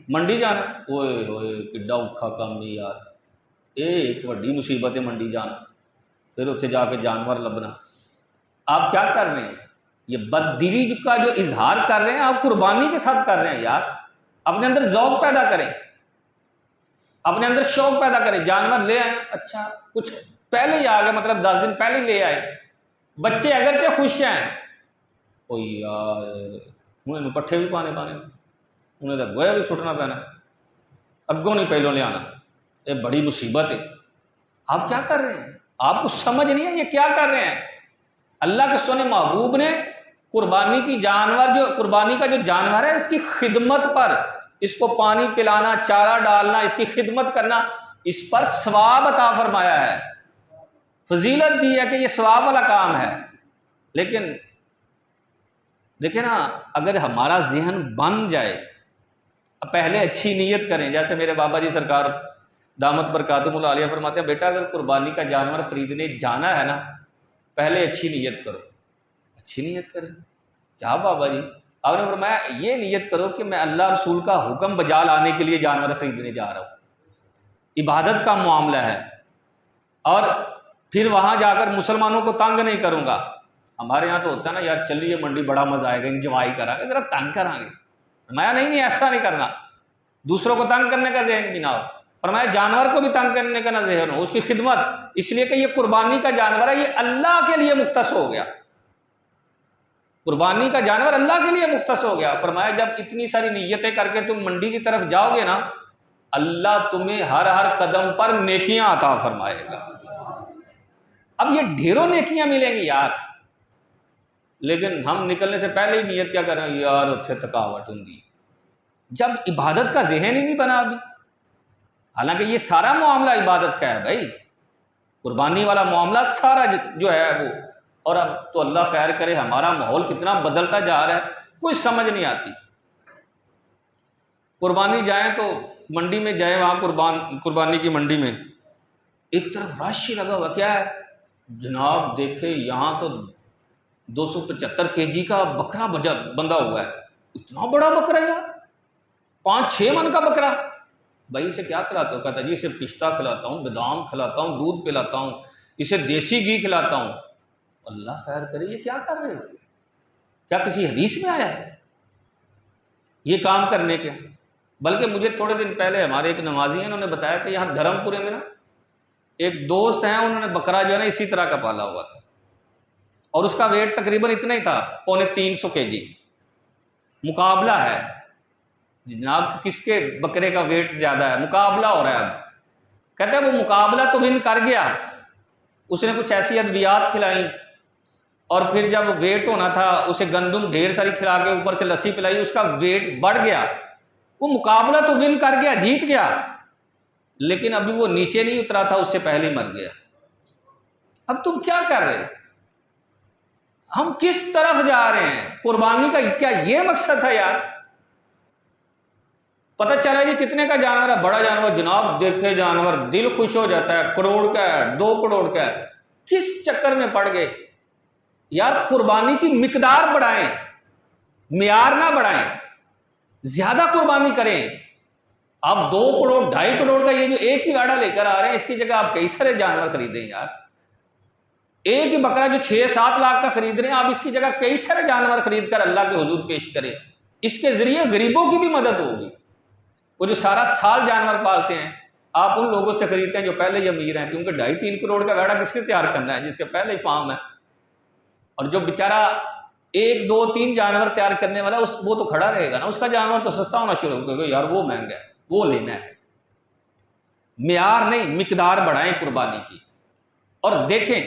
منڈی جانا اوئے ہوئے کڈا اوکھا کام نہیں یار، ایک وڈی مصیبت ہے منڈی جانا، پھر اتنے جا کے جانور لبنا۔ آپ کیا کر رہے ہیں؟ یہ بددلی کا جو اظہار کر رہے ہیں آپ قربانی کے ساتھ کر رہے ہیں یار۔ اپنے اندر ذوق پیدا کریں، اپنے اندر شوق پیدا کریں۔ جانور لے آئیں، اچھا کچھ پہلے ہی آ گئے، مطلب 10 دن پہلے لے آئے، بچے اگرچہ خوش ہیں، او یار انہیں پٹھے بھی پانے انہیں تو گویا بھی سٹنا پینا، اگوں نہیں پہلوں لے آنا، یہ بڑی مصیبت ہے۔ آپ کیا کر رہے ہیں؟ آپ کو سمجھ نہیں ہے یہ کیا کر رہے ہیں؟ اللہ کے سونے محبوب نے قربانی کا جو جانور ہے اس کی خدمت پر، اس کو پانی پلانا، چارہ ڈالنا، اس کی خدمت کرنا، اس پر ثواب عطا فرمایا ہے، فضیلت دی ہے کہ یہ ثواب والا کام ہے۔ لیکن دیکھیں نا، اگر ہمارا ذہن بن جائے، پہلے اچھی نیت کریں، جیسے میرے بابا جی سرکار دامت برکاتہم العالیہ فرماتے ہیں، بیٹا اگر قربانی کا جانور خریدنے جانا ہے نا، پہلے اچھی نیت کرو۔ اچھی نیت کریں کیا بابا جی؟ آپ نے فرمایا یہ نیت کرو کہ میں اللہ رسول کا حکم بجا لانے کے لیے جانور خریدنے جا رہا ہوں، عبادت کا معاملہ ہے، اور پھر وہاں جا کر مسلمانوں کو تنگ نہیں کروں گا۔ ہمارے یہاں تو ہوتا ہے نا یار، چلیے منڈی بڑا مزہ آئے گا، انجوائے کرا گے، ذرا تنگ کریں گے۔ فرمایا نہیں ایسا نہیں کرنا، دوسروں کو تنگ کرنے کا ذہن بھی نہ ہو۔ فرمایا جانور کو بھی تنگ کرنے کا نہ ذہن ہو، اس کی خدمت، اس لیے کہ یہ قربانی کا جانور ہے، یہ اللہ کے لیے مختص ہو گیا، قربانی کا جانور اللہ کے لیے مختص ہو گیا۔ فرمایا جب اتنی ساری نیتیں کر کے تم منڈی کی طرف جاؤ گے نا، اللہ تمہیں ہر قدم پر نیکیاں عطا فرمائے گا۔ اب یہ ڈھیروں نیکیاں ملیں گی یار، لیکن ہم نکلنے سے پہلے ہی نیت کیا کر رہے ہیں؟ یار اتنے تھکاوٹ ہوں گی، جب عبادت کا ذہن ہی نہیں بنا ابھی۔ حالانکہ یہ سارا معاملہ عبادت کا ہے بھائی، قربانی والا معاملہ سارا جو ہے وہ، اور اب تو اللہ خیر کرے ہمارا ماحول کتنا بدلتا جا رہا ہے، کوئی سمجھ نہیں آتی۔ قربانی جائیں تو منڈی میں جائیں، وہاں قربانی کی منڈی میں ایک طرف رش لگا ہوا، کیا ہے جناب؟ دیکھے یہاں تو 275 kg کا بکرا بندھا ہوا ہے، اتنا بڑا بکرا ہے، 5-6 من کا بکرا۔ بھائی اسے کیا کھلاتا ہوں؟ کہتا جی اسے پستہ کھلاتا ہوں، بادام کھلاتا ہوں، دودھ پلاتا ہوں، اسے دیسی گھی کھلاتا ہوں۔ اللہ خیر کرے، یہ کیا کر رہے ہو؟ کیا کسی حدیث میں آیا ہے یہ کام کرنے کے؟ بلکہ مجھے تھوڑے دن پہلے ہمارے ایک نمازی ہیں، انہوں نے بتایا کہ یہاں دھرم پورے میں نا ایک دوست ہیں، انہوں نے بکرا جو ہے نا اسی طرح کا پالا ہوا تھا، اور اس کا ویٹ تقریباً اتنا ہی تھا، 350 kg۔ مقابلہ ہے جناب کس کے بکرے کا ویٹ زیادہ ہے، مقابلہ ہو رہا ہے۔ اب کہتے ہیں وہ مقابلہ تو ون کر گیا، اس نے کچھ ایسی ادویات کھلائیں، اور پھر جب ویٹ ہونا تھا اسے گندم ڈھیر ساری کھلا کے اوپر سے لسی پلائی، اس کا ویٹ بڑھ گیا۔ وہ مقابلہ تو ون کر گیا، جیت گیا، لیکن ابھی وہ نیچے نہیں اترا تھا، اس سے پہلے ہی مر گیا۔ اب تم کیا کر رہے؟ ہم کس طرف جا رہے ہیں؟ قربانی کا کیا یہ مقصد تھا یار؟ پتہ چلا جی کتنے کا جانور ہے، بڑا جانور، جناب دیکھے جانور دل خوش ہو جاتا ہے، کروڑ کا ہے، 2 کروڑ کا ہے، کس چکر میں پڑ گئے یار؟ قربانی کی مقدار بڑھائیں، معیار نہ بڑھائیں، زیادہ قربانی کریں۔ آپ 2 کروڑ 2.5 کروڑ کا یہ جو ایک ہی گاڑا لے کر آ رہے ہیں، اس کی جگہ آپ کئی سارے جانور خریدیں یار۔ ایک ہی بکرا جو 6-7 لاکھ کا خرید رہے ہیں، آپ اس کی جگہ کئی سارے جانور خرید کر اللہ کے حضور پیش کریں، اس کے ذریعے غریبوں کی بھی مدد ہوگی۔ وہ جو سارا سال جانور پالتے ہیں، آپ ان لوگوں سے خریدتے ہیں جو پہلے ہی امیر ہیں، کیونکہ 2.5-3 کروڑ کا گاڑا کس کے تیار کرنا ہے؟ جس کے پہلے ہی فارم ہے، اور جو بیچارہ 1-2-3 جانور تیار کرنے والا وہ تو کھڑا رہے گا نا، اس کا جانور تو سستا ہونا شروع ہو گیا، یار وہ مہنگا ہے، وہ لینا ہے۔ معیار نہیں، مقدار بڑھائیں قربانی کی۔ اور دیکھیں